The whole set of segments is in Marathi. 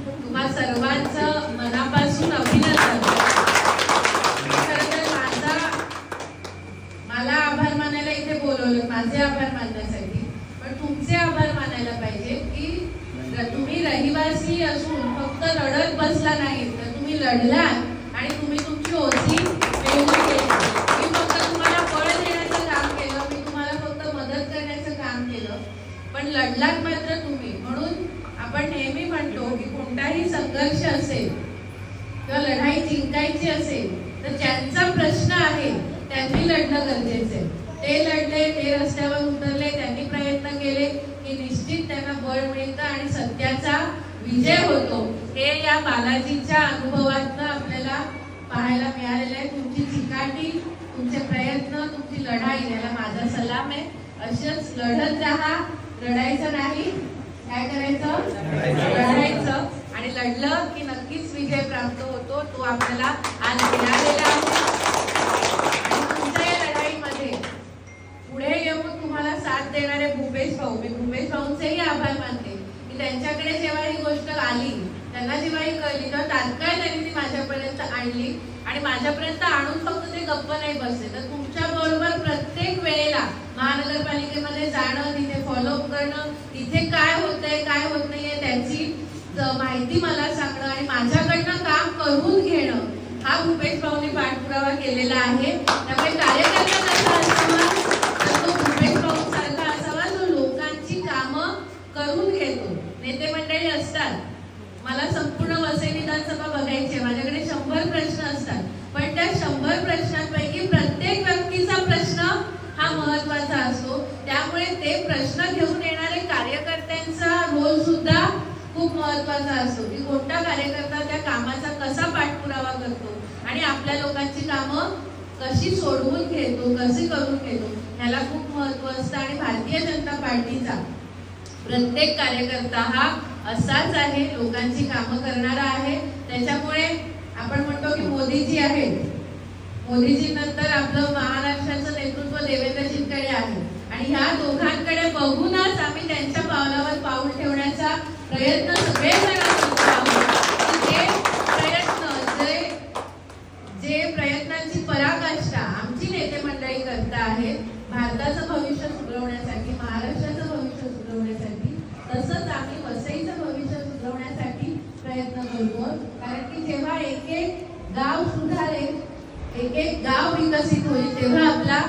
तुम्हा सर्वांचं मनापासून अभिनंदन। खरं तर मला आभार मानायला इथे बोलवलं, माझे आभार मानण्यासाठी, पण तुमचे आभार मानायला पाहिजे की तुम्ही रहिवासी असून फक्त रडत बसला नाही, तर तुम्ही लढलात आणि तुम्ही तुमची ओसी मिळवून केली। मी फक्त तुम्हाला बळ देण्याचं काम केलं, मी तुम्हाला फक्त मदत करण्याचं काम केलं, पण लढलात मात्र तुम्ही। म्हणून आपण नेहमी म्हणतो की कोणताही संघर्ष असेल किंवा लढाई जिंकायची असेल तर ज्यांचा प्रश्न आहे त्यांनी लढणं गरजेचं आहे। ते लढले, ते रस्त्यावर उतरले, त्यांनी प्रयत्न केले की निश्चित त्यांना बळ मिळतं आणि सत्याचा विजय होतो। हे या बालाजीच्या अनुभवातनं आपल्याला पाहायला मिळालेलं आहे। तुमची चिकाटी, तुमचे प्रयत्न, तुमची लढाई याला माझा सलाम आहे। अशीच लढत राहा, रडायचं नाही, काय करायचं, लढायचं, आणि लढलं की नक्कीच विजय प्राप्त होतो। तो आपल्याला आज मिळालेला आहे। तुमच्या या लढाईमध्ये पुढे येऊन तुम्हाला साथ देणारे भूपेश भाऊ, मी भूपेश भाऊंचेही आभार मानते की त्यांच्याकडे जेव्हा ही गोष्ट आली, त्यांना जेव्हा ही कळली तेव्हा तात्काळ त्यांनी ती माझ्यापर्यंत आणली आणि माझ्यापर्यंत आणून फक्त ते गप्प नाही बसले, तर तुमच्या बरोबर प्रत्येक वेळेला महानगरपालिकेमध्ये जाणं, तिथे फॉलोअप करणं, तिथे काय होतंय काय होत नाहीये त्याची माहिती मला सांगणं आणि माझ्याकडनं काम करून घेणं, हा भूपेश भाऊंनी पाठपुरावा केलेला आहे। त्यामुळे कार्यकर्ता कसा असावा तर तो भूपेश भाऊ सारखा असावा जो लोकांची कामं करून घेतो। नेते मंडळी असतात, मला संपूर्ण वसई विधानसभा बघायची आहे, माझ्याकडे 100 प्रश्न असतात, पण त्या 100 प्रश्नांपैकी प्रत्येक व्यक्तीचा प्रश्न हा महत्वाचा असतो। त्यामुळे ते प्रश्न घेऊन येणारे कार्यकर्त्यांचा रोल सुद्धा खूप महत्वाचा असतो की कोणता कार्यकर्ता त्या कामाचा कसा पाठपुरावा करतो आणि आपल्या लोकांची कामं कशी सोडवून घेतो, कशी करून घेतो, ह्याला खूप महत्व असतं। आणि भारतीय जनता पार्टीचा प्रत्येक कार्यकर्ता हा असाच आहे, लोकांची कामं करणारा आहे। त्याच्यामुळे आपण म्हणतो की मोदीजी आहेत, मोदीजी नंतर आपलं महाराष्ट्राचं नेतृत्व देवेंद्रजींकडे आहे आणि ह्या दोघांकडे बघूनच आम्ही त्यांच्या पावलावर पाऊल ठेवण्याचा प्रयत्न सगळेजण करत आहोत। जे प्रयत्नांची पराकाष्ठा आमची नेते मंडळी करत आहेत भारताचं भविष्य सुधरवण्यासाठी, महाराष्ट्राचं भविष्य सुधरवण्यासाठी, तसंच आम्ही वसईचं भविष्य सुधरवण्यासाठी प्रयत्न करतो। कारण की जेव्हा एक एक गाव सुधारेल, एक एक गाव विकसित होईल, तेव्हा आपला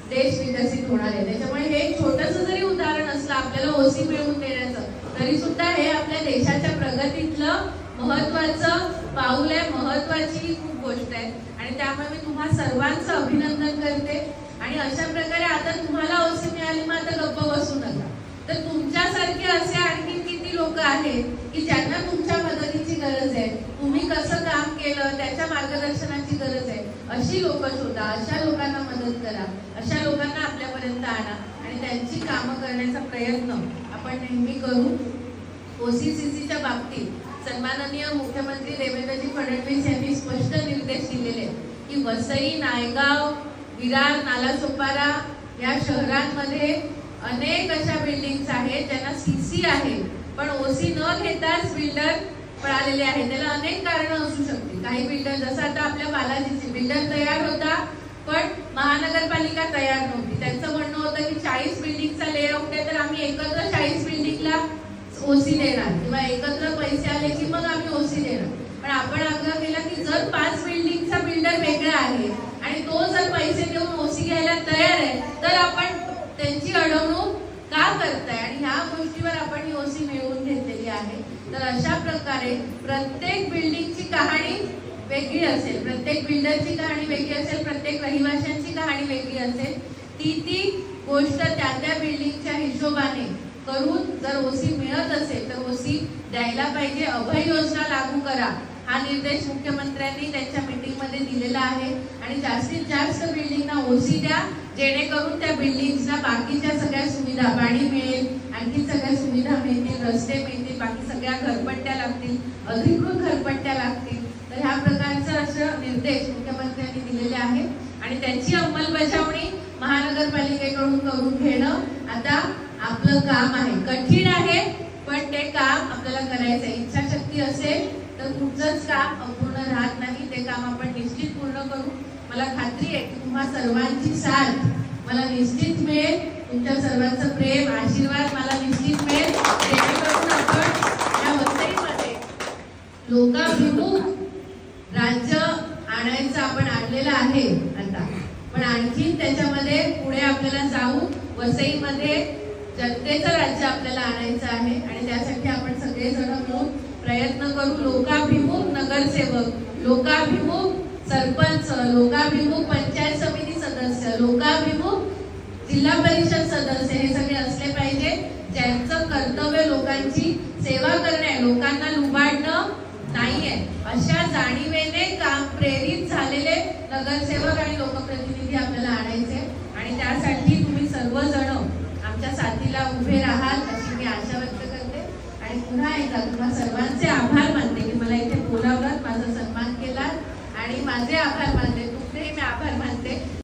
देश विकसित होणार आहे। त्याच्यामुळे हे छोटंसं जरी उदाहरण असलं आपल्याला ओसी मिळवून देण्याचं, तरी सुद्धा हे आपल्या देशाच्या प्रगतीतलं महत्वाचं पाऊल आहे, महत्वाची खूप गोष्ट आहे। आणि त्यामुळे मी तुम्हा सर्वांचं अभिनंदन करते। आणि अशा प्रकारे आता तुम्हाला ओसी मिळाली, मग आता गप्प बसू नका, तर तुमच्यासारखे असे आणखी किती लोक आहेत की ज्यांना तुमच्या मदतीची गरज आहे, तुम्ही कसं काम केलं त्याच्या मार्गदर्शनाची गरज आहे, अशी लोक शोधा, अशा लोकांना मदत करा, अशा लोकांना आपल्यापर्यंत आणा आणि त्यांची कामं करण्याचा प्रयत्न आपण नेहमी करू। ओसीसीसीच्या बाबतीत सन्माननीय मुख्यमंत्री देवेंद्रजी फडणवीस यांनी स्पष्ट निर्देश दिलेले की वसई, नायगाव, विरार, नालासोपारा या शहरांमध्ये अनेक अशा बिल्डिंग्स आहेत ज्यांना सीसी आहे पण ओसी न घेताच बिल्डर पळालेले आहेत। त्याला अनेक कारणं असू शकतील। काही बिल्डर, जसं आता आपल्या बालाजीचे बिल्डर तयार होता पण महानगरपालिका तयार नव्हती, त्यांचं म्हणणं होतं की 40 बिल्डिंगचा लेआउट आहे तर आम्ही एकत्र 40 बिल्डिंगला ओसी देणार किंवा एकत्र पैसे आले की मग आम्ही ओसी देणार। पण आपण आग्रह केला की जर 5 बिल्डिंगचा बिल्डर वेगळा आहे आणि तो जर पैसे देऊन ओसी घ्यायला तयार आहे तर आपण त्यांची अडवणूक का करताय, आणि ह्या गोष्टीवर आपण ही ओसी मिळवून घेतलेली आहे। तर अशा प्रकारे प्रत्येक बिल्डिंगची कहाणी वेगळी असेल, प्रत्येक बिल्डरची कहाणी वेगळी असेल, प्रत्येक रहिवाशांची कहाणी वेगळी असेल, ती गोष्ट त्या बिल्डिंगच्या हिशोबाने करून जर ओसी मिळत असेल तर ओसी द्यायला पाहिजे। अभय योजना लागू करा, हा निर्देश मुख्यमंत्र्यांनी त्यांच्या मीटिंगमध्ये दिलेला आहे आणि जास्तीत जास्त बिल्डिंगना ओसी द्या, जेणेकरून त्या बिल्डिंग्सना बाकीच्या सगळ्या सुविधा, पाणी मिळेल, आणखी सगळ्या सुविधा मिळतील, रस्ते मिळतील, बाकी सगळ्या घरपट्ट्या लागतील, अधिकृत घरपट्ट्या लागतील। तर ह्या प्रकारचे असं निर्देश मुख्यमंत्र्यांनी दिलेले आहेत आणि त्याची अंमलबजावणी महानगरपालिकेकडून करून घेणं आता आपलं काम आहे। कठीण आहे पण ते काम आपल्याला करायचं आहे. इच्छाशक्ती असेल तर कुठचंच काम अपूर्ण राहत नाही. ते काम आपण निश्चित पूर्ण करू. मला खात्री आहे की तुम्हा सर्वांची साथ मला निश्चित मिळेल. तुमच्या सर्वांचं प्रेम आशीर्वाद मला निश्चित मिळेल. जेणेकरून आपण या वसईमध्ये लोकाभिमुख राज्य आणायचं आपण आणलेलं आहे आता, पण आणखी त्याच्यामध्ये पुढे आपल्याला जाऊ वसईमध्ये जनतेचं राज्य आपल्याला आणायचं आहे आणि त्यासाठी आपण सगळेजण मिळून प्रयत्न करू. लोकाभिमुख नगरसेवक, लोकाभिमुख सरपंच, लोकाभिमुख पंचायत समिती सदस्य, लोकाभिमुख जिल्हा परिषद सदस्य हे सगळे असले पाहिजे ज्यांचं कर्तव्य लोकांची सेवा करणे, लोकांना लुबाडणं नाहीये. अशा जाणीवेने काम प्रेरित झालेले नगरसेवक आणि लोकप्रतिनिधी आपल्याला आणायचे आणि त्यासाठी तुम्ही सर्वजण आमच्या साथीला उभे राहाल अशी मी आशा व्यक्त करते. आणि पुन्हा एकदा तुम्हा सर्वांचे आभार मानते की मला इथे बोलावलात, माझा सन्मान केलात आणि माझे आभार मानते, तुमचेही मी आभार मानते.